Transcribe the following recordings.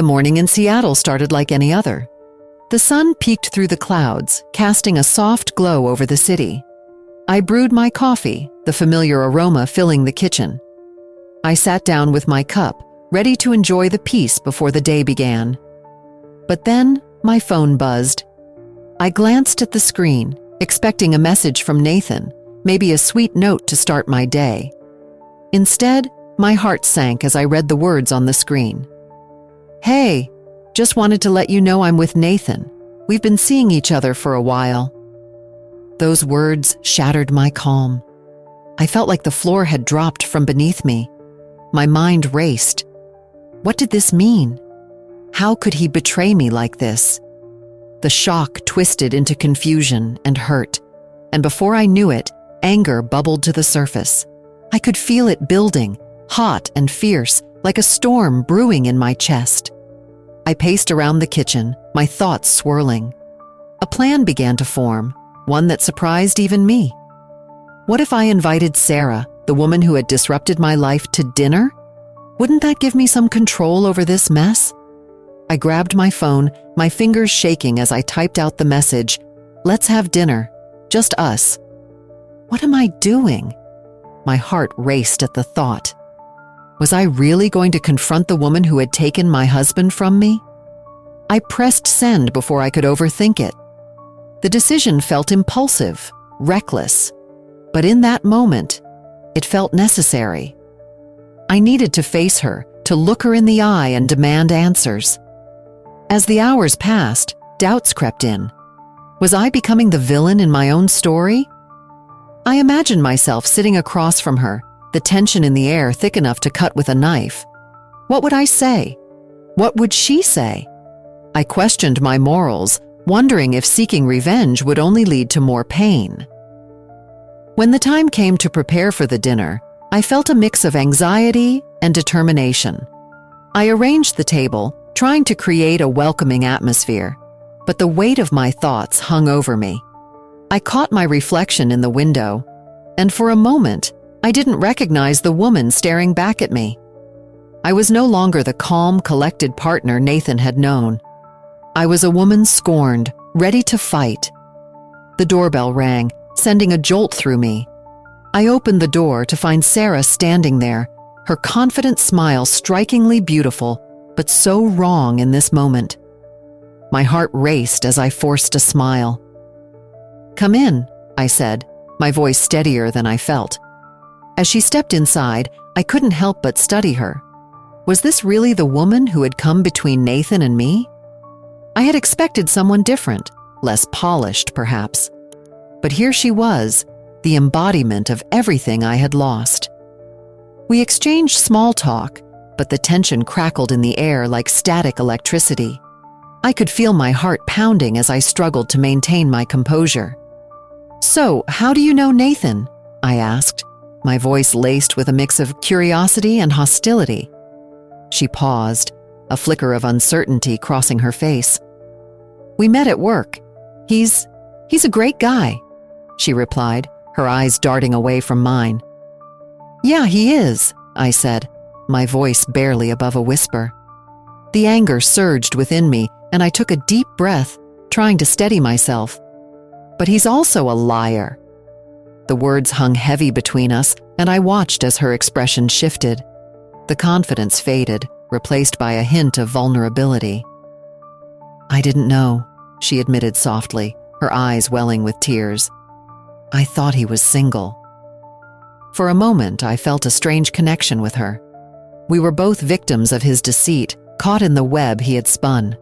The morning in Seattle started like any other. The sun peeked through the clouds, casting a soft glow over the city. I brewed my coffee, the familiar aroma filling the kitchen. I sat down with my cup, ready to enjoy the peace before the day began. But then my phone buzzed. I glanced at the screen, expecting a message from Nathan, maybe a sweet note to start my day. Instead, my heart sank as I read the words on the screen. "Hey, just wanted to let you know I'm with Nathan. We've been seeing each other for a while." Those words shattered my calm. I felt like the floor had dropped from beneath me. My mind raced. What did this mean? How could he betray me like this? The shock twisted into confusion and hurt, and before I knew it, anger bubbled to the surface. I could feel it building, hot and fierce, like a storm brewing in my chest. I paced around the kitchen, my thoughts swirling. A plan began to form, one that surprised even me. What if I invited Sarah, the woman who had disrupted my life, to dinner? Wouldn't that give me some control over this mess? I grabbed my phone, my fingers shaking as I typed out the message, "Let's have dinner, just us." What am I doing? My heart raced at the thought. Was I really going to confront the woman who had taken my husband from me? I pressed send before I could overthink it. The decision felt impulsive, reckless, but in that moment, it felt necessary. I needed to face her, to look her in the eye and demand answers. As the hours passed, doubts crept in. Was I becoming the villain in my own story? I imagined myself sitting across from her, the tension in the air thick enough to cut with a knife. What would I say? What would she say? I questioned my morals, wondering if seeking revenge would only lead to more pain. When the time came to prepare for the dinner, I felt a mix of anxiety and determination. I arranged the table, trying to create a welcoming atmosphere, but the weight of my thoughts hung over me. I caught my reflection in the window, and for a moment, I didn't recognize the woman staring back at me. I was no longer the calm, collected partner Nathan had known. I was a woman scorned, ready to fight. The doorbell rang, sending a jolt through me. I opened the door to find Sarah standing there, her confident smile strikingly beautiful, but so wrong in this moment. My heart raced as I forced a smile. "Come in," I said, my voice steadier than I felt. As she stepped inside, I couldn't help but study her. Was this really the woman who had come between Nathan and me? I had expected someone different, less polished perhaps. But here she was, the embodiment of everything I had lost. We exchanged small talk, but the tension crackled in the air like static electricity. I could feel my heart pounding as I struggled to maintain my composure. "So, how do you know Nathan?" I asked, my voice laced with a mix of curiosity and hostility. She paused, a flicker of uncertainty crossing her face. "We met at work. He's a great guy," she replied, her eyes darting away from mine. "Yeah, he is," I said, my voice barely above a whisper. The anger surged within me, and I took a deep breath, trying to steady myself. "But he's also a liar." The words hung heavy between us, and I watched as her expression shifted. The confidence faded, replaced by a hint of vulnerability. "I didn't know," she admitted softly, her eyes welling with tears. "I thought he was single." For a moment, I felt a strange connection with her. We were both victims of his deceit, caught in the web he had spun.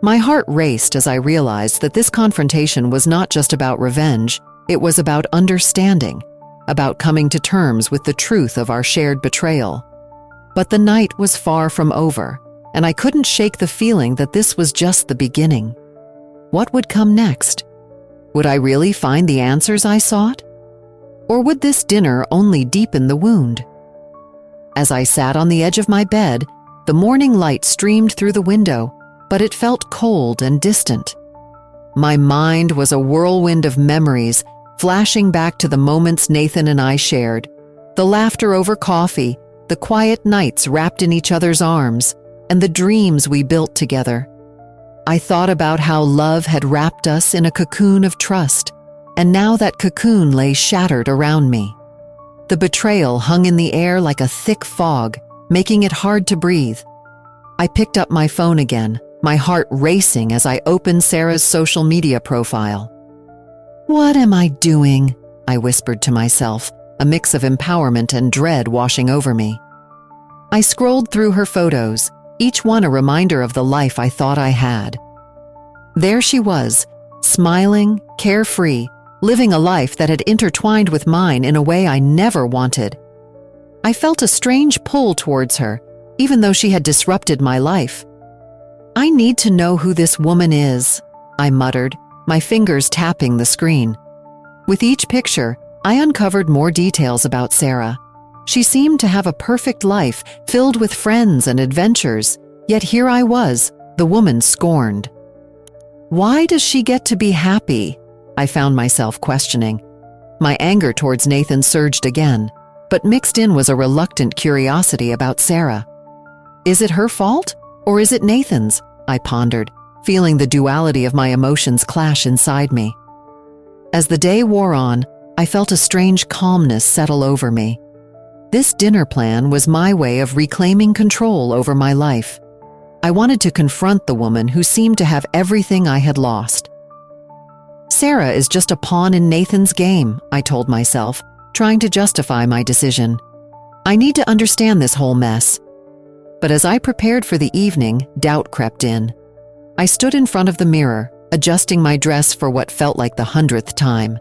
My heart raced as I realized that this confrontation was not just about revenge, it was about understanding, about coming to terms with the truth of our shared betrayal. But the night was far from over, and I couldn't shake the feeling that this was just the beginning. What would come next? Would I really find the answers I sought? Or would this dinner only deepen the wound? As I sat on the edge of my bed, the morning light streamed through the window, but it felt cold and distant. My mind was a whirlwind of memories, flashing back to the moments Nathan and I shared, the laughter over coffee, the quiet nights wrapped in each other's arms, and the dreams we built together. I thought about how love had wrapped us in a cocoon of trust, and now that cocoon lay shattered around me. The betrayal hung in the air like a thick fog, making it hard to breathe. I picked up my phone again, my heart racing as I opened Sarah's social media profile. "What am I doing?" I whispered to myself, a mix of empowerment and dread washing over me. I scrolled through her photos, each one a reminder of the life I thought I had. There she was, smiling, carefree, living a life that had intertwined with mine in a way I never wanted. I felt a strange pull towards her, even though she had disrupted my life. "I need to know who this woman is," I muttered, my fingers tapping the screen. With each picture, I uncovered more details about Sarah. She seemed to have a perfect life, filled with friends and adventures, yet here I was, the woman scorned. Why does she get to be happy? I found myself questioning. My anger towards Nathan surged again, but mixed in was a reluctant curiosity about Sarah. Is it her fault, or is it Nathan's? I pondered, feeling the duality of my emotions clash inside me. As the day wore on, I felt a strange calmness settle over me. This dinner plan was my way of reclaiming control over my life. I wanted to confront the woman who seemed to have everything I had lost. Sarah is just a pawn in Nathan's game, I told myself, trying to justify my decision. I need to understand this whole mess. But as I prepared for the evening, doubt crept in. I stood in front of the mirror, adjusting my dress for what felt like the 100th time.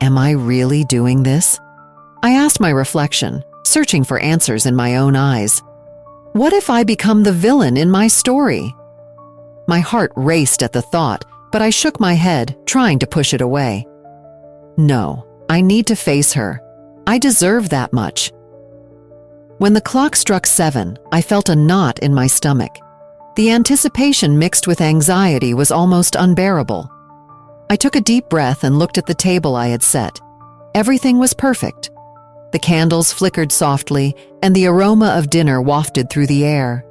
Am I really doing this? I asked my reflection, searching for answers in my own eyes. What if I become the villain in my story? My heart raced at the thought, but I shook my head, trying to push it away. No, I need to face her. I deserve that much. When the clock struck 7, I felt a knot in my stomach. The anticipation mixed with anxiety was almost unbearable. I took a deep breath and looked at the table I had set. Everything was perfect. The candles flickered softly, and the aroma of dinner wafted through the air.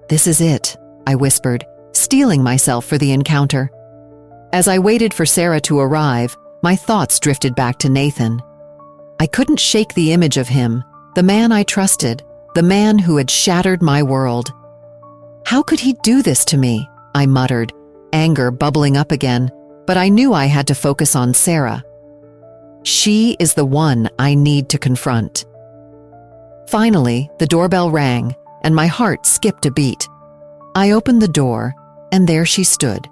This is it, I whispered, steeling myself for the encounter. As I waited for Sarah to arrive, my thoughts drifted back to Nathan. I couldn't shake the image of him, the man I trusted, the man who had shattered my world. How could he do this to me? I muttered, anger bubbling up again, but I knew I had to focus on Sarah. She is the one I need to confront. Finally, the doorbell rang, and my heart skipped a beat. I opened the door, and there she stood,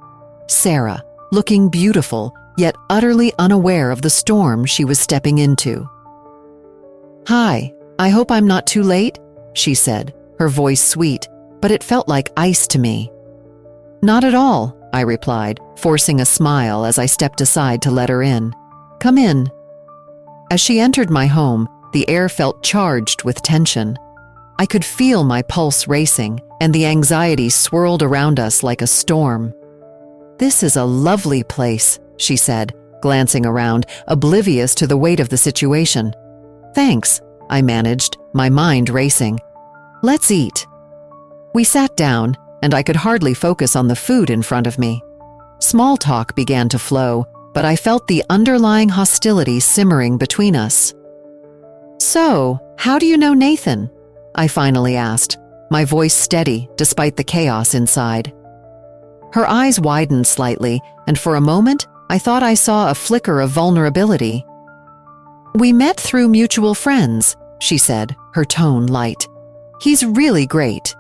Sarah, looking beautiful, yet utterly unaware of the storm she was stepping into. "Hi, I hope I'm not too late," she said, her voice sweet, but it felt like ice to me. "Not at all," I replied, forcing a smile as I stepped aside to let her in. "Come in." As she entered my home, the air felt charged with tension. I could feel my pulse racing, and the anxiety swirled around us like a storm. "This is a lovely place," she said, glancing around, oblivious to the weight of the situation. "Thanks," I managed, my mind racing. "Let's eat." We sat down, and I could hardly focus on the food in front of me. Small talk began to flow, but I felt the underlying hostility simmering between us. "So, how do you know Nathan?" I finally asked, my voice steady despite the chaos inside. Her eyes widened slightly, and for a moment, I thought I saw a flicker of vulnerability. "We met through mutual friends," she said, her tone light. "He's really great."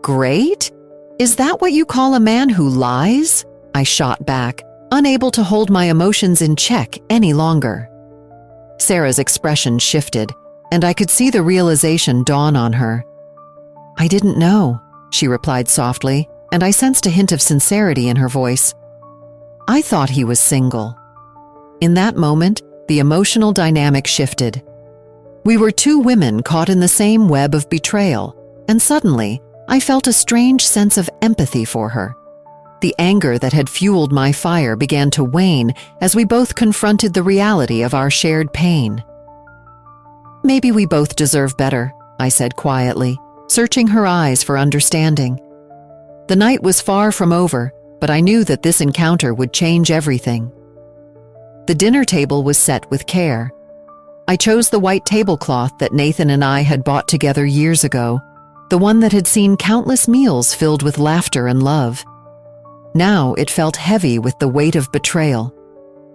"Great? Is that what you call a man who lies?" I shot back, unable to hold my emotions in check any longer. Sarah's expression shifted, and I could see the realization dawn on her. "I didn't know," she replied softly, and I sensed a hint of sincerity in her voice. "I thought he was single." In that moment, the emotional dynamic shifted. We were two women caught in the same web of betrayal, and suddenly, I felt a strange sense of empathy for her. The anger that had fueled my fire began to wane as we both confronted the reality of our shared pain. "Maybe we both deserve better," I said quietly, searching her eyes for understanding. The night was far from over, but I knew that this encounter would change everything. The dinner table was set with care. I chose the white tablecloth that Nathan and I had bought together years ago, the one that had seen countless meals filled with laughter and love. Now it felt heavy with the weight of betrayal.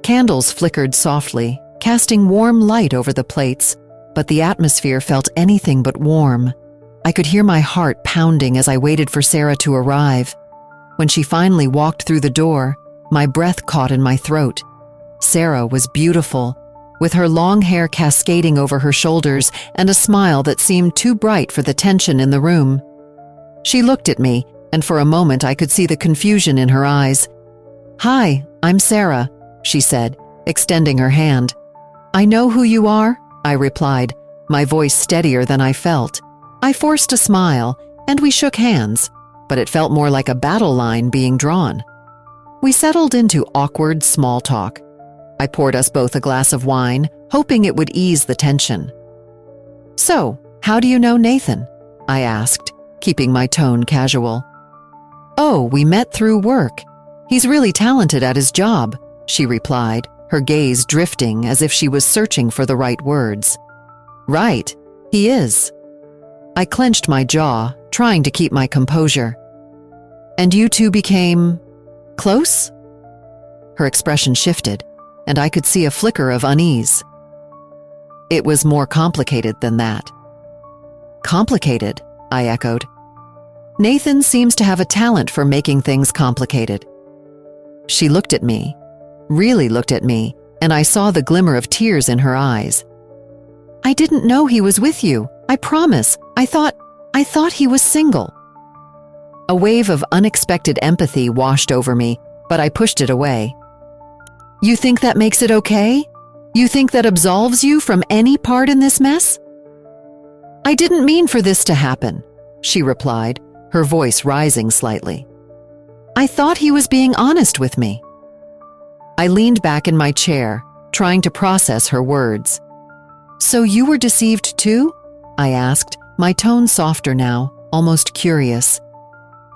Candles flickered softly, casting warm light over the plates, but the atmosphere felt anything but warm. I could hear my heart pounding as I waited for Sarah to arrive. When she finally walked through the door, my breath caught in my throat. Sarah was beautiful, with her long hair cascading over her shoulders and a smile that seemed too bright for the tension in the room. She looked at me, and for a moment I could see the confusion in her eyes. "Hi, I'm Sarah," she said, extending her hand. "I know who you are," I replied, my voice steadier than I felt. I forced a smile, and we shook hands, but it felt more like a battle line being drawn. We settled into awkward small talk. I poured us both a glass of wine, hoping it would ease the tension. "So, how do you know Nathan?" I asked, keeping my tone casual. "Oh, we met through work. He's really talented at his job," she replied, her gaze drifting as if she was searching for the right words. "Right, he is." I clenched my jaw, trying to keep my composure. "And you two became close?" Her expression shifted, and I could see a flicker of unease. "It was more complicated than that." "Complicated?" I echoed. "Nathan seems to have a talent for making things complicated." She looked at me, really looked at me, and I saw the glimmer of tears in her eyes. "I didn't know he was with you, I promise. I thought he was single." A wave of unexpected empathy washed over me, but I pushed it away. "You think that makes it okay? You think that absolves you from any part in this mess?" "I didn't mean for this to happen," she replied, her voice rising slightly. "I thought he was being honest with me." I leaned back in my chair, trying to process her words. "So you were deceived too?" I asked, my tone softer now, almost curious.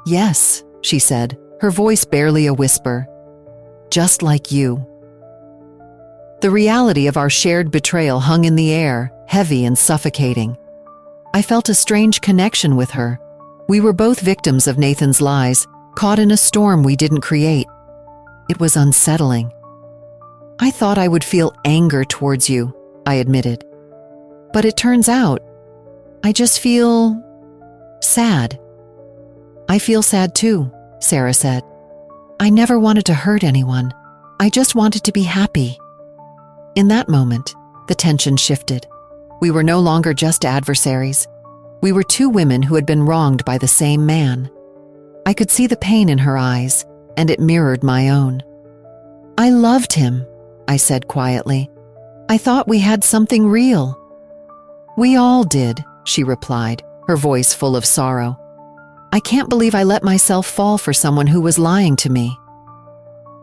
"Yes," she said, her voice barely a whisper. "Just like you." The reality of our shared betrayal hung in the air, heavy and suffocating. I felt a strange connection with her. We were both victims of Nathan's lies, caught in a storm we didn't create. It was unsettling. "I thought I would feel anger towards you," I admitted. "But it turns out, I just feel sad." "I feel sad too," Sarah said. "I never wanted to hurt anyone. I just wanted to be happy." In that moment, the tension shifted. We were no longer just adversaries. We were two women who had been wronged by the same man. I could see the pain in her eyes, and it mirrored my own. "I loved him," I said quietly. "I thought we had something real." "We all did," she replied, her voice full of sorrow. "I can't believe I let myself fall for someone who was lying to me."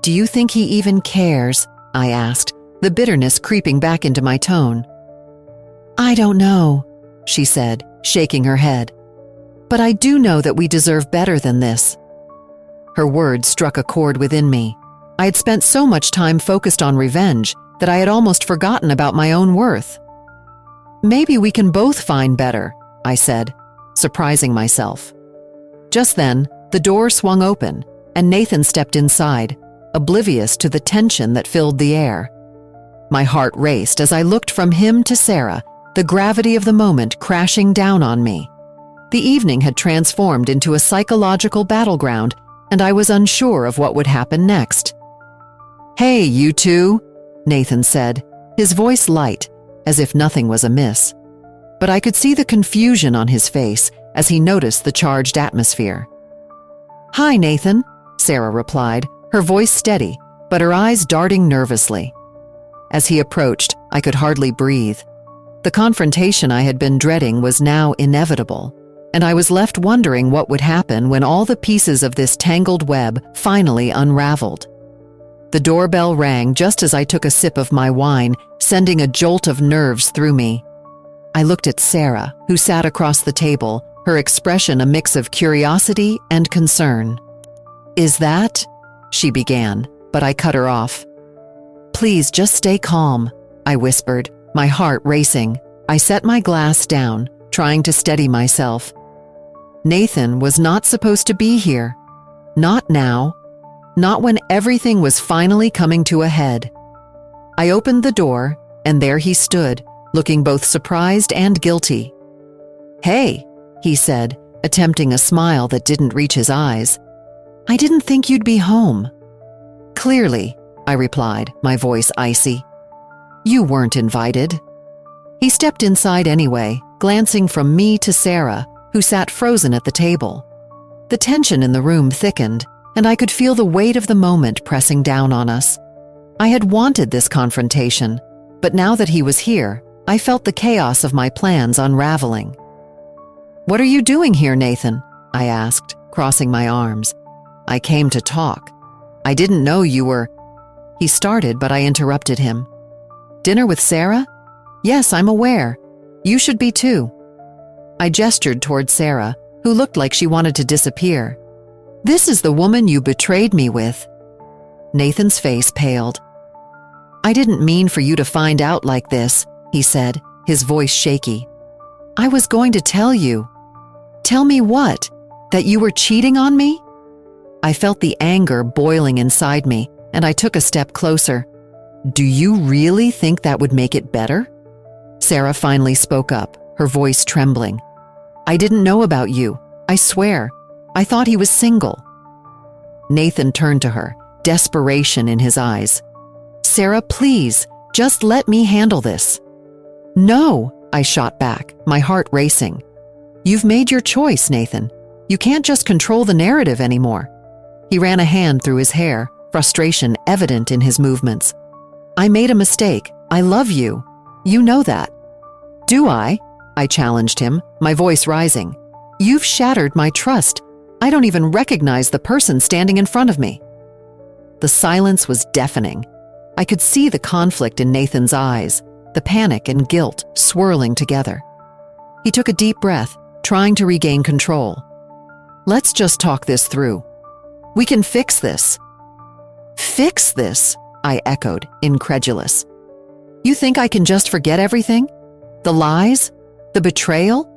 "Do you think he even cares?" I asked, the bitterness creeping back into my tone. "I don't know," she said, shaking her head. "But I do know that we deserve better than this." Her words struck a chord within me. I had spent so much time focused on revenge that I had almost forgotten about my own worth. "Maybe we can both find better," I said, surprising myself. Just then, the door swung open, and Nathan stepped inside, oblivious to the tension that filled the air. My heart raced as I looked from him to Sarah, the gravity of the moment crashing down on me. The evening had transformed into a psychological battleground, and I was unsure of what would happen next. "Hey, you two," Nathan said, his voice light, as if nothing was amiss. But I could see the confusion on his face as he noticed the charged atmosphere. "Hi, Nathan," Sarah replied, her voice steady, but her eyes darting nervously. As he approached, I could hardly breathe. The confrontation I had been dreading was now inevitable, and I was left wondering what would happen when all the pieces of this tangled web finally unraveled. The doorbell rang just as I took a sip of my wine, sending a jolt of nerves through me. I looked at Sarah, who sat across the table, her expression a mix of curiosity and concern. "Is that?" she began, but I cut her off. "Please just stay calm," I whispered, my heart racing. I set my glass down, trying to steady myself. Nathan was not supposed to be here. Not now. Not when everything was finally coming to a head. I opened the door, and there he stood, looking both surprised and guilty. "Hey," he said, attempting a smile that didn't reach his eyes. "I didn't think you'd be home." "Clearly," I replied, my voice icy. "You weren't invited." He stepped inside anyway, glancing from me to Sarah, who sat frozen at the table. The tension in the room thickened, and I could feel the weight of the moment pressing down on us. I had wanted this confrontation, but now that he was here, I felt the chaos of my plans unraveling. "What are you doing here, Nathan?" I asked, crossing my arms. "I came to talk. I didn't know you were—" He started, but I interrupted him. "Dinner with Sarah? Yes, I'm aware. You should be too." I gestured toward Sarah, who looked like she wanted to disappear. "This is the woman you betrayed me with." Nathan's face paled. "I didn't mean for you to find out like this," he said, his voice shaky. "I was going to tell you." "Tell me what? That you were cheating on me?" I felt the anger boiling inside me, and I took a step closer. "Do you really think that would make it better?" Sarah finally spoke up, her voice trembling. "I didn't know about you. I swear. I thought he was single." Nathan turned to her, desperation in his eyes. "Sarah, please, just let me handle this." "No," I shot back, my heart racing. "You've made your choice, Nathan. You can't just control the narrative anymore." He ran a hand through his hair, frustration evident in his movements. "I made a mistake. I love you. You know that." "Do I?" I challenged him, my voice rising. "You've shattered my trust. I don't even recognize the person standing in front of me." The silence was deafening. I could see the conflict in Nathan's eyes, the panic and guilt swirling together. He took a deep breath, trying to regain control. "Let's just talk this through. We can fix this." "Fix this?" I echoed, incredulous. "You think I can just forget everything? The lies? The betrayal?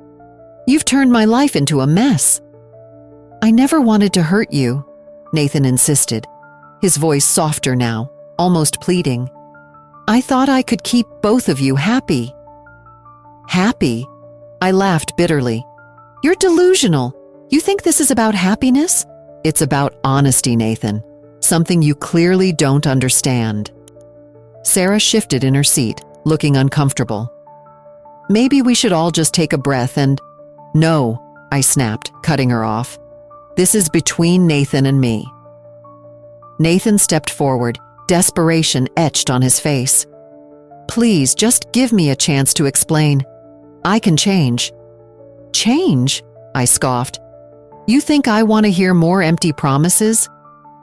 You've turned my life into a mess." "I never wanted to hurt you," Nathan insisted, his voice softer now, almost pleading. "I thought I could keep both of you happy." "Happy?" I laughed bitterly. "You're delusional. You think this is about happiness? It's about honesty, Nathan, something you clearly don't understand." Sarah shifted in her seat, looking uncomfortable. "Maybe we should all just take a breath and—" "No," I snapped, cutting her off. "This is between Nathan and me." Nathan stepped forward, desperation etched on his face. "Please, just give me a chance to explain. I can change." "Change?" I scoffed. "You think I want to hear more empty promises?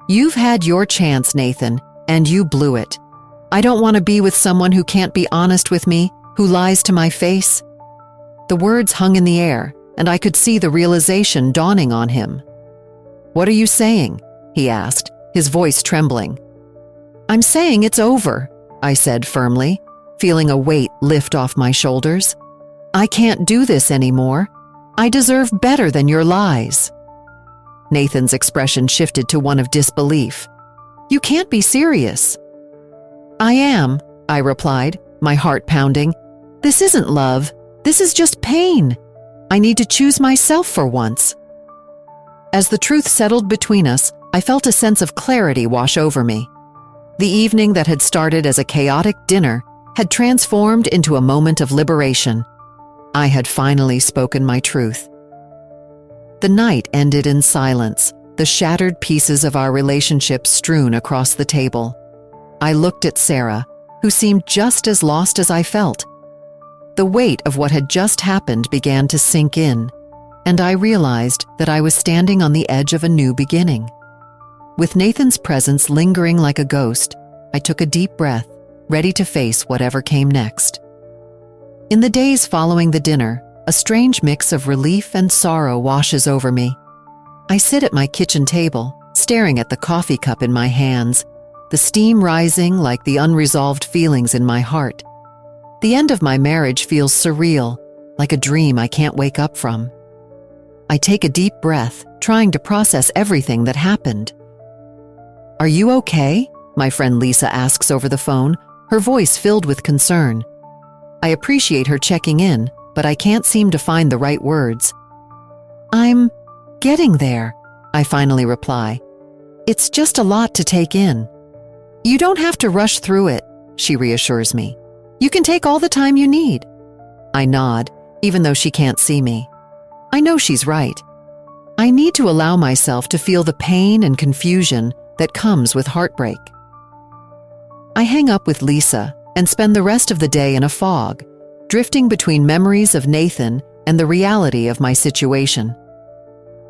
You've had your chance, Nathan, and you blew it. I don't want to be with someone who can't be honest with me, who lies to my face." The words hung in the air, and I could see the realization dawning on him. "What are you saying?" he asked, his voice trembling. "I'm saying it's over," I said firmly, feeling a weight lift off my shoulders. "I can't do this anymore. I deserve better than your lies." Nathan's expression shifted to one of disbelief. "You can't be serious." "I am," I replied, my heart pounding. "This isn't love. This is just pain. I need to choose myself for once." As the truth settled between us, I felt a sense of clarity wash over me. The evening that had started as a chaotic dinner had transformed into a moment of liberation. I had finally spoken my truth. The night ended in silence, the shattered pieces of our relationship strewn across the table. I looked at Sarah, who seemed just as lost as I felt. The weight of what had just happened began to sink in, and I realized that I was standing on the edge of a new beginning. With Nathan's presence lingering like a ghost, I took a deep breath, ready to face whatever came next. In the days following the dinner, a strange mix of relief and sorrow washes over me. I sit at my kitchen table, staring at the coffee cup in my hands, the steam rising like the unresolved feelings in my heart. The end of my marriage feels surreal, like a dream I can't wake up from. I take a deep breath, trying to process everything that happened. "Are you okay?" my friend Lisa asks over the phone, her voice filled with concern. I appreciate her checking in, but I can't seem to find the right words. "I'm getting there," I finally reply. "It's just a lot to take in." "You don't have to rush through it," she reassures me. "You can take all the time you need." I nod, even though she can't see me. I know she's right. I need to allow myself to feel the pain and confusion that comes with heartbreak. I hang up with Lisa and spend the rest of the day in a fog, drifting between memories of Nathan and the reality of my situation.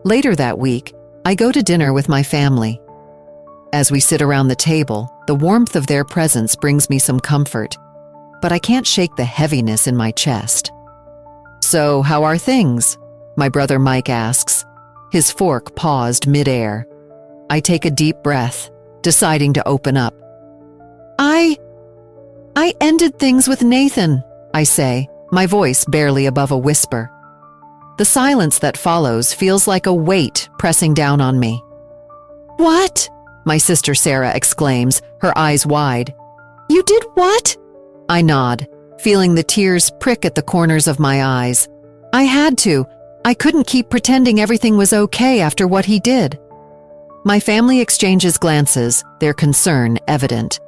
Later that week, I go to dinner with my family. As we sit around the table, the warmth of their presence brings me some comfort, but I can't shake the heaviness in my chest. "So, how are things?" my brother Mike asks, his fork paused midair. I take a deep breath, deciding to open up. I ended things with Nathan," I say, my voice barely above a whisper. The silence that follows feels like a weight pressing down on me. "What?" my sister Sarah exclaims, her eyes wide. "You did what?" I nod, feeling the tears prick at the corners of my eyes. I had to. I couldn't keep pretending everything was okay after what he did. My family exchanges glances, their concern evident.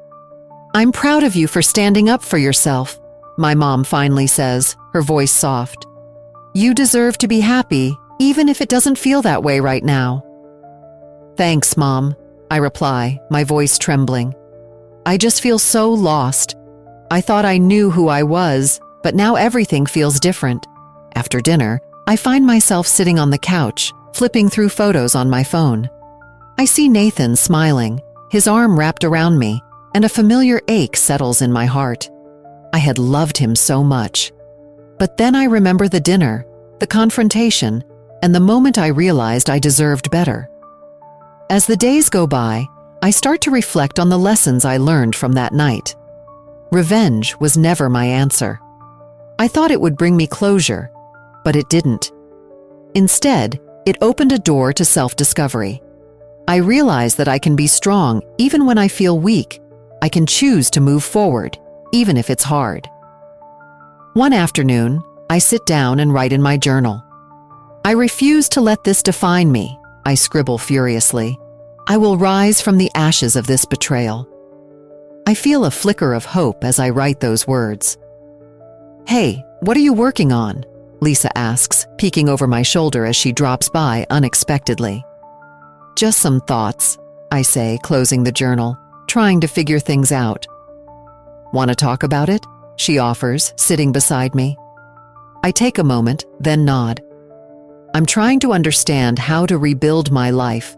"I'm proud of you for standing up for yourself," my mom finally says, her voice soft. "You deserve to be happy, even if it doesn't feel that way right now." "Thanks, Mom," I reply, my voice trembling. I just feel so lost. I thought I knew who I was, but now everything feels different. After dinner, I find myself sitting on the couch, flipping through photos on my phone. I see Nathan smiling, his arm wrapped around me, and a familiar ache settles in my heart. I had loved him so much. But then I remember the dinner, the confrontation, and the moment I realized I deserved better. As the days go by, I start to reflect on the lessons I learned from that night. Revenge was never my answer. I thought it would bring me closure, but it didn't. Instead, it opened a door to self-discovery. I realized that I can be strong even when I feel weak. I can choose to move forward, even if it's hard. One afternoon, I sit down and write in my journal. "I refuse to let this define me," I scribble furiously. "I will rise from the ashes of this betrayal." I feel a flicker of hope as I write those words. "Hey, what are you working on?" Lisa asks, peeking over my shoulder as she drops by unexpectedly. "Just some thoughts," I say, closing the journal, trying to figure things out. "Want to talk about it?" she offers, sitting beside me. I take a moment, then nod. I'm trying to understand how to rebuild my life.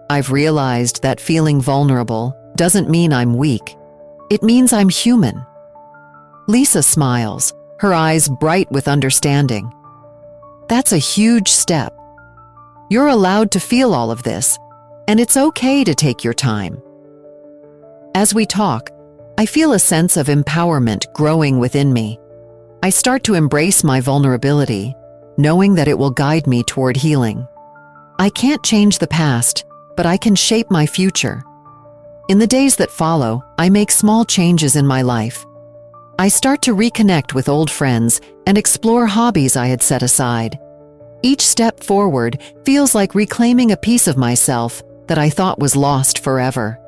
I've realized that feeling vulnerable doesn't mean I'm weak. It means I'm human. Lisa smiles, her eyes bright with understanding. "That's a huge step. You're allowed to feel all of this, and it's okay to take your time." As we talk, I feel a sense of empowerment growing within me. I start to embrace my vulnerability, knowing that it will guide me toward healing. I can't change the past, but I can shape my future. In the days that follow, I make small changes in my life. I start to reconnect with old friends and explore hobbies I had set aside. Each step forward feels like reclaiming a piece of myself that I thought was lost forever.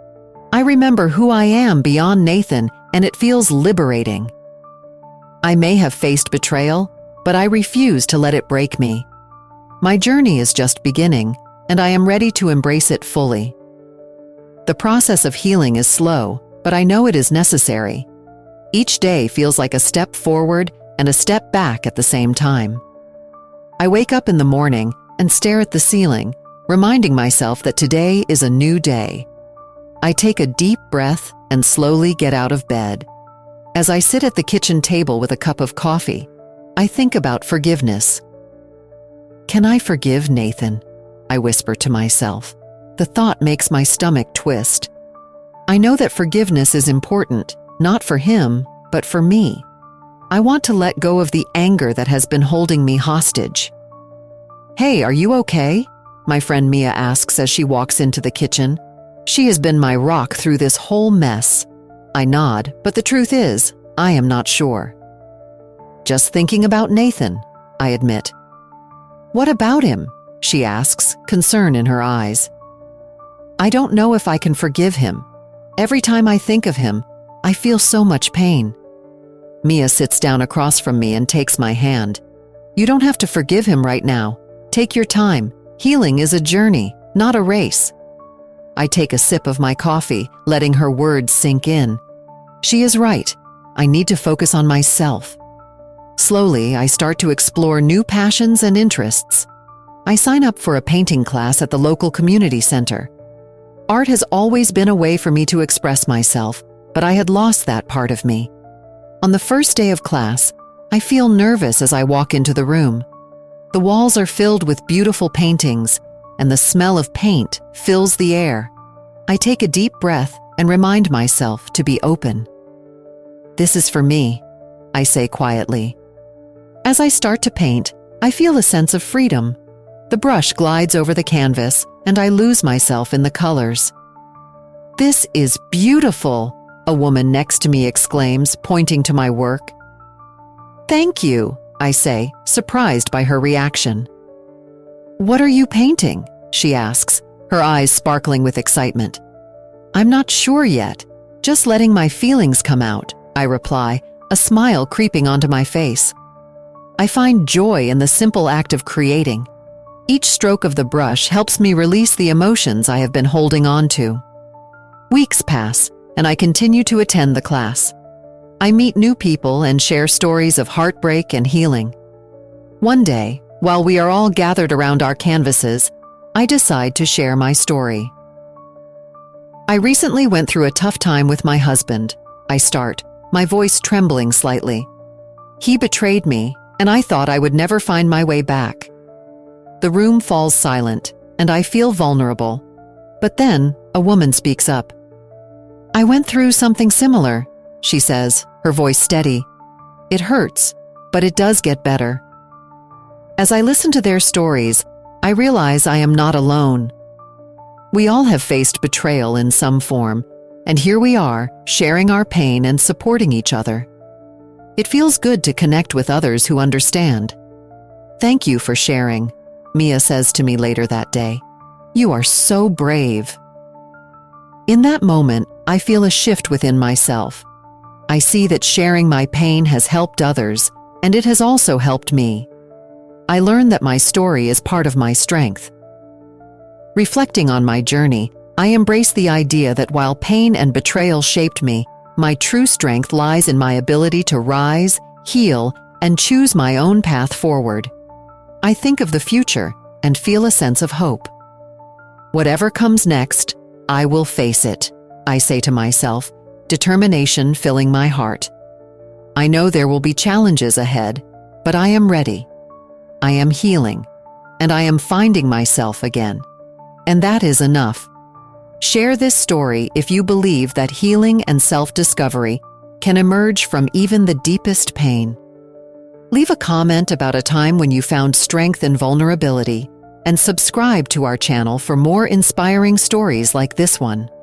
I remember who I am beyond Nathan, and it feels liberating. I may have faced betrayal, but I refuse to let it break me. My journey is just beginning, and I am ready to embrace it fully. The process of healing is slow, but I know it is necessary. Each day feels like a step forward and a step back at the same time. I wake up in the morning and stare at the ceiling, reminding myself that today is a new day. I take a deep breath and slowly get out of bed. As I sit at the kitchen table with a cup of coffee, I think about forgiveness. Can I forgive Nathan? I whisper to myself. The thought makes my stomach twist. I know that forgiveness is important, not for him, but for me. I want to let go of the anger that has been holding me hostage. Hey, are you okay? My friend Mia asks as she walks into the kitchen. She has been my rock through this whole mess. I nod, but the truth is, I am not sure. Just thinking about Nathan, I admit. What about him? She asks, concern in her eyes. I don't know if I can forgive him. Every time I think of him, I feel so much pain. Mia sits down across from me and takes my hand. You don't have to forgive him right now. Take your time. Healing is a journey, not a race. I take a sip of my coffee, letting her words sink in. She is right. I need to focus on myself. Slowly, I start to explore new passions and interests. I sign up for a painting class at the local community center. Art has always been a way for me to express myself, but I had lost that part of me. On the first day of class, I feel nervous as I walk into the room. The walls are filled with beautiful paintings, and the smell of paint fills the air. I take a deep breath and remind myself to be open. This is for me, I say quietly. As I start to paint, I feel a sense of freedom. The brush glides over the canvas, and I lose myself in the colors. This is beautiful, a woman next to me exclaims, pointing to my work. Thank you, I say, surprised by her reaction. What are you painting? She asks, her eyes sparkling with excitement. I'm not sure yet, just letting my feelings come out, I reply, a smile creeping onto my face. I find joy in the simple act of creating. Each stroke of the brush helps me release the emotions I have been holding on to. Weeks pass, and I continue to attend the class. I meet new people and share stories of heartbreak and healing. One day, while we are all gathered around our canvases, I decide to share my story. I recently went through a tough time with my husband. I start, my voice trembling slightly. He betrayed me, and I thought I would never find my way back. The room falls silent, and I feel vulnerable. But then, a woman speaks up. I went through something similar, she says, her voice steady. It hurts, but it does get better. As I listen to their stories, I realize I am not alone. We all have faced betrayal in some form, and here we are, sharing our pain and supporting each other. It feels good to connect with others who understand. Thank you for sharing, Mia says to me later that day. You are so brave. In that moment, I feel a shift within myself. I see that sharing my pain has helped others, and it has also helped me. I learn that my story is part of my strength. Reflecting on my journey, I embrace the idea that while pain and betrayal shaped me, my true strength lies in my ability to rise, heal, and choose my own path forward. I think of the future and feel a sense of hope. Whatever comes next, I will face it, I say to myself, determination filling my heart. I know there will be challenges ahead, but I am ready. I am healing, and I am finding myself again. And that is enough. Share this story if you believe that healing and self-discovery can emerge from even the deepest pain. Leave a comment about a time when you found strength in vulnerability, and subscribe to our channel for more inspiring stories like this one.